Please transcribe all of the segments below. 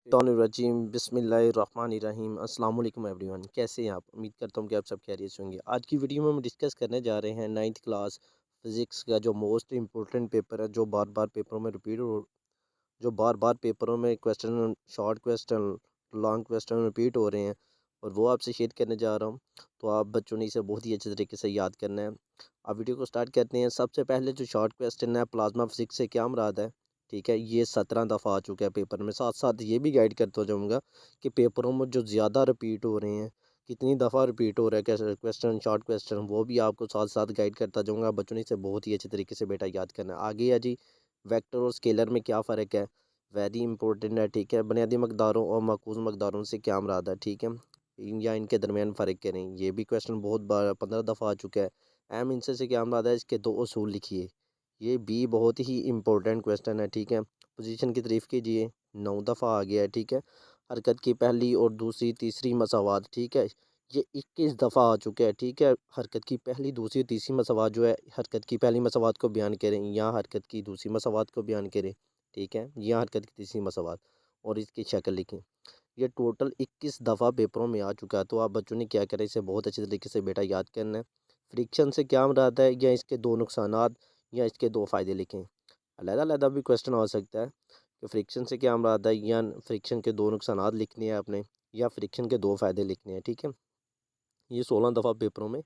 रजीम बिस्मिल्लाहिर्रहमानिर्रहीम अस्सलाम वालेकुम एवरीवन। कैसे हैं आप? उम्मीद करता हूँ कि आप सब खैरियत से होंगे। आज की वीडियो में हम डिस्कस करने जा रहे हैं 9th क्लास फिज़िक्स का जो मोस्ट इम्पोर्टेंट पेपर है, जो बार बार पेपरों में रिपीट हो जो बार बार पेपरों में question, short question, long question repeat हो रहे हैं और वो आपसे शेयर करने जा रहा हूँ। तो आप बच्चों ने इसे बहुत ही अच्छे तरीके से याद करना है। आप वीडियो को स्टार्ट करते हैं। सबसे पहले जो शॉर्ट क्वेश्चन है, प्लाज्मा फिजिक्स से क्या मुराद है? ठीक है, ये 17 दफ़ा आ चुका है पेपर में। साथ साथ ये भी गाइड करता जाऊँगा कि पेपरों में जो ज़्यादा रिपीट हो रहे हैं, कितनी दफ़ा रिपीट हो रहा है कैसे क्वेश्चन, शॉर्ट क्वेश्चन, वो भी आपको साथ साथ गाइड करता जाऊँगा। बच्चों ने इसे बहुत ही अच्छे तरीके से बेटा याद करना है। आगे है जी, वेक्टर और स्केलर में क्या फ़र्क है? वेरी इंपॉर्टेंट है। ठीक है, बुनियादी मकदारों और माकूस मकदारों से क्या मुराद है? ठीक है, या इनके दरमियान फ़र्क करें। ये भी क्वेश्चन बहुत बार 15 दफ़ा आ चुका है। अहम इनसे से क्या मुराद है? इसके दो उसूल लिखिए। ये भी बहुत ही इम्पोर्टेंट क्वेश्चन है। ठीक है, पोजीशन की तारीफ़ कीजिए, 9 दफ़ा आ गया है। ठीक है, हरकत की पहली और दूसरी तीसरी मसावात, ठीक है, ये 21 दफ़ा आ चुका है। ठीक है, हरकत की पहली, दूसरी, तीसरी मसावात जो है, हरकत की पहली मसावात को बयान करें या हरकत की दूसरी मसावात को बयान करें। ठीक है, या हरकत की तीसरी मसावात और इसकी शक्ल लिखें। ये टोटल 21 दफ़ा पेपरों में आ चुका है। तो आप बच्चों ने क्या करें, इसे बहुत अच्छे तरीके से बेटा याद करना है। फ्रिक्शन से क्या मुराद है, या इसके दो नुकसानात या इसके दो फ़ायदे लिखें। अलग-अलग भी क्वेश्चन आ सकता है कि फ्रिक्शन से क्या मुराद है, या फ्रिक्शन के दो नुकसानात लिखने हैं आपने, या फ्रिक्शन के दो फ़ायदे लिखने हैं। ठीक है, ये 16 दफ़ा पेपरों में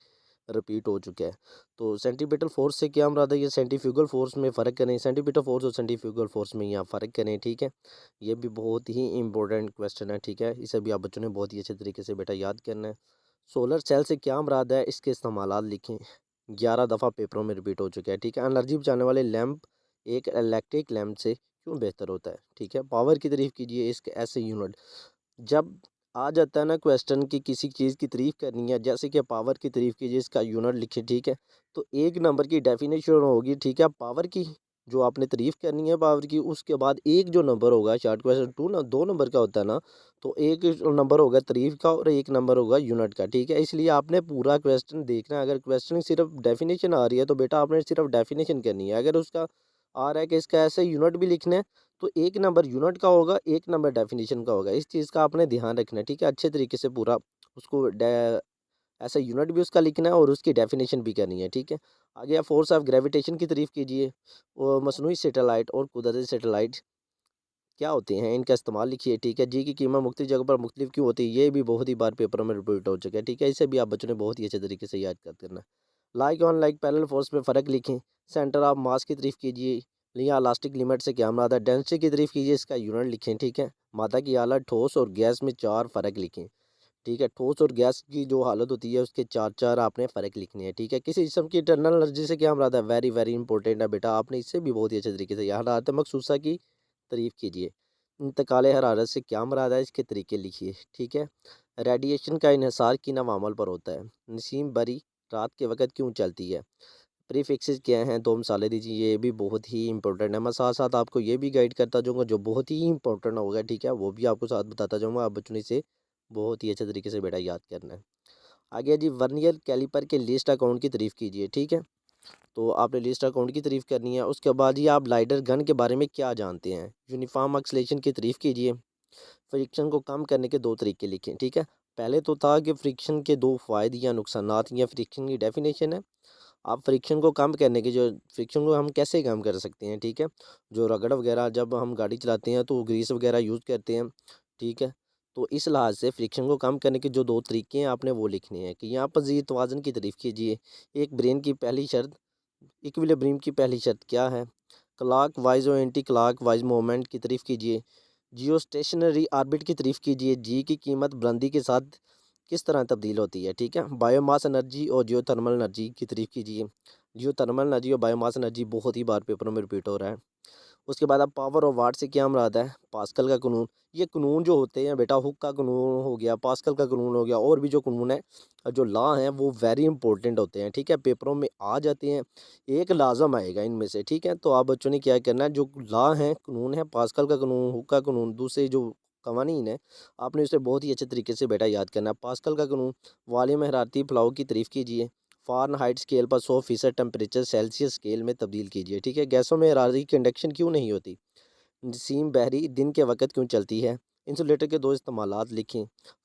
रिपीट हो चुका है। तो सेंटीपीटल फोर्स से क्या मुराद है, ये सेंट्रीफ्यूगल फोर्स में फ़र्क करें। सेंटीपीटल फोर्स और सेंट्रीफ्यूगल फोर्स में यहाँ फ़र्क करें। ठीक है, ये भी बहुत ही इंपॉर्टेंट क्वेश्चन है। ठीक है, इसे भी आप बच्चों ने बहुत ही अच्छे तरीके से बेटा याद करना है। सोलर सेल से क्या मुराद है, इसके इस्तेमालात लिखें। 11 दफ़ा पेपरों में रिपीट हो चुका है। ठीक है, एनर्जी बचाने वाले लैंप एक इलेक्ट्रिक लैंप से क्यों बेहतर होता है? ठीक है, पावर की तारीफ़ कीजिए, इसके ऐसे यूनिट। जब आ जाता है ना क्वेश्चन की किसी चीज़ की तारीफ़ करनी है, जैसे कि पावर की तारीफ़ कीजिए, इसका यूनिट लिखिए। ठीक है, तो एक नंबर की डेफिनेशन होगी। ठीक है, पावर की जो आपने तारीफ़ करनी है पावर की, उसके बाद एक जो नंबर होगा, शॉर्ट क्वेश्चन टू ना, दो नंबर का होता है ना, तो एक नंबर होगा तारीफ़ का और एक नंबर होगा यूनिट का। ठीक है, इसलिए आपने पूरा क्वेश्चन देखना है। अगर क्वेश्चन सिर्फ डेफिनेशन आ रही है तो बेटा आपने सिर्फ डेफिनेशन करनी है। अगर उसका आ रहा है कि इसका ऐसे यूनिट भी लिखना है, तो एक नंबर यूनिट का होगा, एक नंबर डेफिनेशन का होगा। इस चीज़ का आपने ध्यान रखना है। ठीक है, अच्छे तरीके से पूरा उसको ऐसा यूनिट भी उसका लिखना है और उसकी डेफिनेशन भी करनी है। ठीक है, आगे आप फोर्स ऑफ ग्रेविटेशन की तारीफ़ कीजिए। और मसनूई सैटेलाइट और कुदरती सैटेलाइट क्या होते हैं, इनका इस्तेमाल लिखिए। ठीक है, जी की कीमत मुख्तलिफ जगह पर मुख्तलिफ क्यों होती है? ये भी बहुत ही बार पेपरों में रिपीट हो चुका है। ठीक है, इसे भी आप बच्चों ने बहुत ही अच्छे तरीके से याद कर करना है। Like on like parallel force में फ़र्क लिखें। सेंटर ऑफ मास की तारीफ़ कीजिए। या इलास्टिक लिमिट से क्या मुराद है? डेंसिटी की तारीफ़ कीजिए, इसका यूनिट लिखें। ठीक है, मादा की हालत, ठोस और गैस में 4 फ़र्क लिखें। ठीक है, ठोस और गैस की जो हालत होती है उसके 4-4 आपने फ़र्क लिखने हैं। ठीक है, किसी जिस्म की इंटरनल एनर्जी से क्या मुराद है? वेरी वेरी इंपॉर्टेंट है बेटा, आपने इससे भी बहुत ही अच्छे तरीके से याद। हरारत मखसूसा की तारीफ़ कीजिए। इंतकाल हरारत से क्या मुराद है? इसके तरीके लिखिए। ठीक है, रेडिएशन का इन्हिसार किन अवामल पर होता है? नसीम बरी रात के वक़्त क्यों चलती है? प्रीफिक्सेस क्या हैं? 2 मिसालें दीजिए। ये भी बहुत ही इंपॉर्टेंट है। मैं साथ-साथ आपको ये भी गाइड करता जाऊँगा जो बहुत ही इंपॉर्टेंट होगा। ठीक है, वो भी आपको साथ बताता जाऊँगा। आप बच्चों ने इसे बहुत ही अच्छे तरीके से बेटा याद करना है। आगे है जी, वर्नियर कैलिपर के लीस्ट अकाउंट की तारीफ़ कीजिए। ठीक है, तो आपने लिस्ट अकाउंट की तारीफ़ करनी है। उसके बाद ये आप लाइडर गन के बारे में क्या जानते हैं? यूनिफ़ॉर्म एक्सेलेरेशन की तारीफ़ कीजिए। फ्रिक्शन को कम करने के 2 तरीके लिखें। ठीक है, पहले तो था कि फ्रिक्शन के 2 फ़ायदे या नुकसानात, या फ्रिक्शन की डेफिनेशन है। आप फ्रिक्शन को कम करने के, जो फ्रिक्शन को हम कैसे कम कर सकते हैं? ठीक है, जो रगड़ वगैरह जब हम गाड़ी चलाते हैं तो ग्रीस वगैरह यूज़ करते हैं। ठीक है, तो इस लिहाज से फ्रिक्शन को कम करने के जो 2 तरीके हैं आपने वो लिखने हैं। कि यहाँ पज़ीर तवाज़ुन की तारीफ़ कीजिए। एक ब्रेन की पहली शर्त, इक्विलिब्रियम की पहली शर्त क्या है? क्लॉक वाइज और एंटी क्लॉक वाइज मूवमेंट की तारीफ़ कीजिए। जियो स्टेशनरी ऑर्बिट की तारीफ़ कीजिए। जी की कीमत बुलंदी के साथ किस तरह तब्दील होती है? ठीक है, बायोमास एनर्जी और जियोथर्मल एनर्जी की तारीफ़ कीजिए। जियोथर्मल एनर्जी और बायोमास एनर्जी बहुत ही बार पेपरों में रिपीट हो रहा है। उसके बाद अब पावर और वाट से क्या मुराद है? पास्कल का कानून। ये कानून जो होते हैं बेटा, हुक का कानून हो गया, पास्कल का कानून हो गया, और भी जो कानून है, जो लॉ हैं, वो वेरी इंपॉर्टेंट होते हैं। ठीक है, पेपरों में आ जाते हैं, एक लाजम आएगा इनमें से। ठीक है, तो आप बच्चों ने क्या करना है, जो लॉ हैं, कानून है, पास्कल का कानून, हुक का कानून, दूसरे जो कवानीन है, आपने उसे बहुत ही अच्छे तरीके से बेटा याद करना है। पास्कल का कानून, वाल्यूम हरारती फलाव की तारीफ़ कीजिए। फ़ारेनहाइट स्केल पर 100% टेम्परेचर सेल्सियस स्केल में तब्दील कीजिए। ठीक है, गैसों में हरारती कंडक्शन क्यों नहीं होती? नसीम बहरी दिन के वक़्त क्यों चलती है? इंसुलेटर के दो इस्तेमालात लिखें।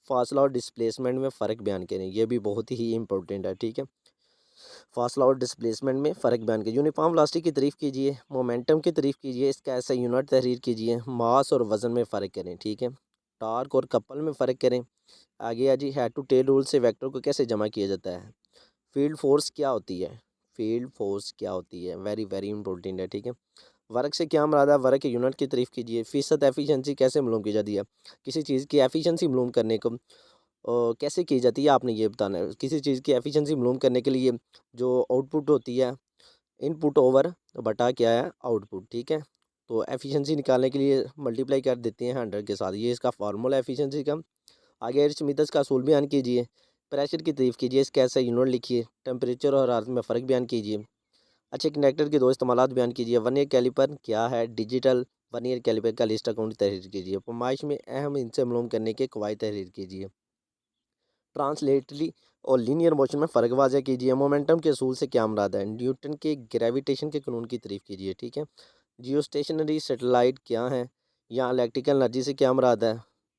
फासला और डिस्प्लेसमेंट में फ़र्क बयान करें, ये भी बहुत ही इंपॉर्टेंट है, ठीक है। फासला और डिस्प्लेसमेंट में फ़र्क बयान करें। यूनिफॉर्म वेलोसिटी की तारीफ़ कीजिए, मोमेंटम की तारीफ़ कीजिए, इसका ऐसा यूनिट तहरीर कीजिए, मास और वज़न में फ़र्क करें, ठीक है। टार्क और कपल में फ़र्क करें। आगे है जी, हेड टू टेल रूल से वेक्टर को कैसे जमा किया जाता है। फील्ड फोर्स क्या होती है, फील्ड फोर्स क्या होती है, वेरी वेरी इंपॉर्टेंट है, ठीक है। वर्क से क्या मुराद है, वर्क के यूनिट की तारीफ़ कीजिए। फ़ीसद एफिशिएंसी कैसे मालूम की जाती है, किसी चीज़ की एफिशिएंसी मालूम करने को कैसे की जाती है, आपने ये बताना है। किसी चीज़ की एफिशिएंसी मालूम करने के लिए जो आउटपुट होती है, इनपुट ओवर बटा क्या है, आउटपुट, ठीक है। तो एफिशिएंसी निकालने के लिए मल्टीप्लाई कर देते हैं 100 के साथ, ये इसका फार्मूला एफिशिएंसी का। आगे एरिथमेटिक्स का असूल बयान कीजिए। प्रेशर की तारीफ़ कीजिए, इसका ऐसा यूनिट लिखिए। टेम्परेचर और हरारत में फ़र्क बयान कीजिए। अच्छे कंडक्टर के दो इस्तेमालात बयान कीजिए। वर्नियर कैलिपर क्या है, डिजिटल वर्नियर कैलिपर का लिस्ट अकाउंट तहरीर कीजिए। पैमाइश में अहम इनसे मालूम करने के कवायद तहरीर कीजिए। ट्रांसलेटरी और लीनियर मोशन में फ़र्क वाज़ह कीजिए। मोमेंटम के असूल से क्या मुराद है, न्यूटन के ग्रेविटेशन के कानून की तारीफ़ कीजिए, ठीक है। जियोस्टेशनरी सैटेलाइट क्या है, या इलेक्ट्रिकल एनर्जी से क्या मुराद है,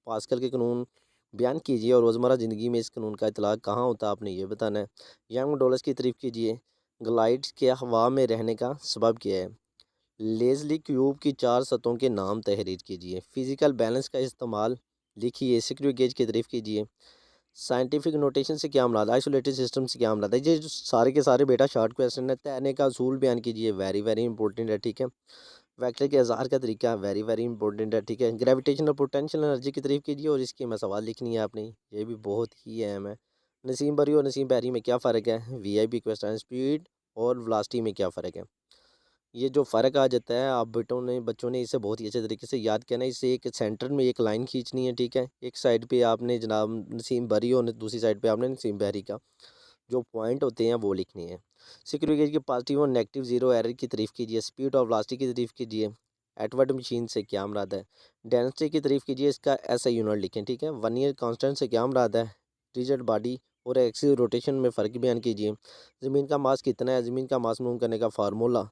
पास्कल के कानून बयान कीजिए। और रोज़मर्रा ज़िंदगी में इस कानून का इतलाक़ कहाँ होता है, आपने ये बताना है। यंग मॉडल्स की तारीफ़ कीजिए। ग्लाइड्स के हवा में रहने का सबब क्या है। लेज़ली क्यूब की 4 सतहों के नाम तहरीर कीजिए। फ़िज़िकल बैलेंस का इस्तेमाल लिखिए। स्क्रू गेज की तारीफ़ कीजिए। साइंटिफिक नोटेशन से क्या मुराद है, आइसोलेटेड सिस्टम से क्या मुराद है। ये जो सारे के सारे बेटा शॉर्ट क्वेश्चन है। तैरने का असूल बयान कीजिए, वेरी वेरी इंपॉर्टेंट है, ठीक है। वेक्टर के इज़हार का तरीका वेरी वेरी इंपॉर्टेंट है, ठीक है। ग्रेविटेशनल पोटेंशियल एनर्जी की तारीफ़ कीजिए और इसकी मैं सवाल लिखनी है आपने, ये भी बहुत ही अहम है। नसीम बरी और नसीम बहरी में क्या फ़र्क है, वीआईपी क्वेश्चन। स्पीड और वेलोसिटी में क्या फ़र्क है। ये जो फ़र्क आ जाता है, आप बच्चों ने इसे बहुत ही अच्छे तरीके से याद करना है। इसे एक सेंटर में एक लाइन खींचनी है, ठीक है। एक साइड पे आपने जनाब नसीम बरी और दूसरी साइड पे आपने नसीम बहरी का जो पॉइंट होते हैं वो लिखने हैं। सिक्योरिटी गेज के पॉजिटिव और नेगेटिव ज़ीरो एरर की तारीफ़ कीजिए। स्पीड और वेलोसिटी की तारीफ़ कीजिए। एटवर्ड मशीन से क्या मुराद है। डेंसिटी की तारीफ़ कीजिए, इसका ऐसा यूनिट लिखें, ठीक है। वर्नियर कांस्टेंट से क्या मुराद है। रिजिड बॉडी और एक्सिस रोटेशन में फ़र्क बयान कीजिए। ज़मीन का मास कितना है, ज़मीन का मास मालूम करने का फार्मूला।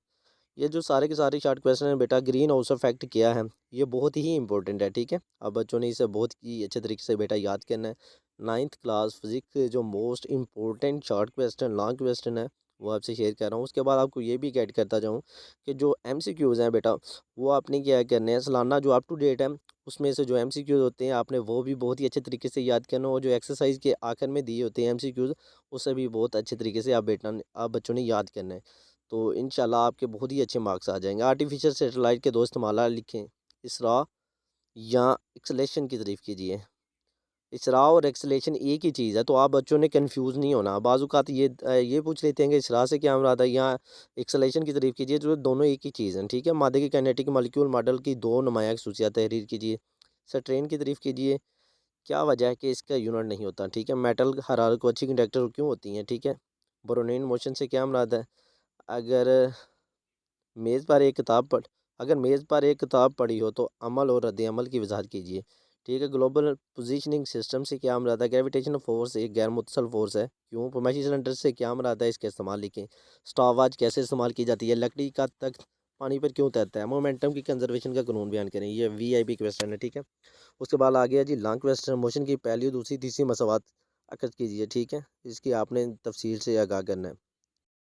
ये जो सारे के सारे शॉर्ट क्वेश्चन हैं बेटा, ग्रीन हाउस इफेक्ट क्या है, ये बहुत ही इंपॉर्टेंट है, ठीक है। अब बच्चों ने इसे बहुत ही अच्छे तरीके से बेटा याद करना है। 9th क्लास फिजिक्स के जो most important short question long question है वो आपसे शेयर कर रहा हूँ। उसके बाद आपको ये भी गाइड करता जाऊँ कि जो MCQs हैं बेटा, वो आपने क्या करने हैं, सालाना जो अप टू डेट है उसमें से जो MCQs होते हैं आपने वो भी बहुत ही अच्छे तरीके से याद करना। और जो एक्सरसाइज के आखिर में दिए होते हैं MCQs, उसे भी बहुत अच्छे तरीके से आप बच्चों ने याद करना है। तो इंशाल्लाह आपके बहुत ही अच्छे मार्क्स आ जाएंगे। आर्टिफिशियल सैटेलाइट के दो इस्तेमाल लिखें। इसरा या एक्सलेशन की तारीफ़ कीजिए। इसरा और एक्सलेशन एक ही चीज़ है, तो आप बच्चों ने कंफ्यूज नहीं होना। बाज़-औक़ात ये पूछ लेते हैं कि इसरा से क्या मुराद है या एक्सलेशन की तारीफ़ कीजिए, जो दोनों एक ही चीज़ हैं, ठीक है। मादे की काइनेटिक मॉलिक्यूल मॉडल की दो नुमायाँ ख़ुसूसियात तहरीर कीजिए। स्ट्रेन की तारीफ़ कीजिए। क्या वजह है कि इसका यूनिट नहीं होता, ठीक है। मेटल हरारत को अच्छी कंडक्टर क्यों होती हैं, ठीक है। ब्रोनीन मोशन से क्या मुराद है। अगर मेज़ पर एक किताब पढ़ अगर मेज़ पर एक किताब पड़ी हो तो अमल और रद्द-ए-अमल की वज़ाहत कीजिए, ठीक है। ग्लोबल पोज़ीशनिंग सिस्टम से क्या मुराद है। ग्रेविटेशनल फ़ोर्स एक गैर मुतसल फ़ोर्स है, क्यों। फरमाइशी सिलेंडर से क्या मुराद है, इसका इस्तेमाल लिखें। स्टॉपवॉच कैसे इस्तेमाल की जाती है। लकड़ी का तख्त पानी पर क्यों तैरता है। मोमेंटम की कंज़र्वेशन का कानून बयान करें। ये वीआईपी क्वेश्चन है, ठीक है। उसके बाद आ गया जी लॉन्ग क्वेश्चन। मोशन की पहली, दूसरी, तीसरी मसवात अखज़ कीजिए, ठीक है। इसकी आपने तफ़सील से आगाह करना है।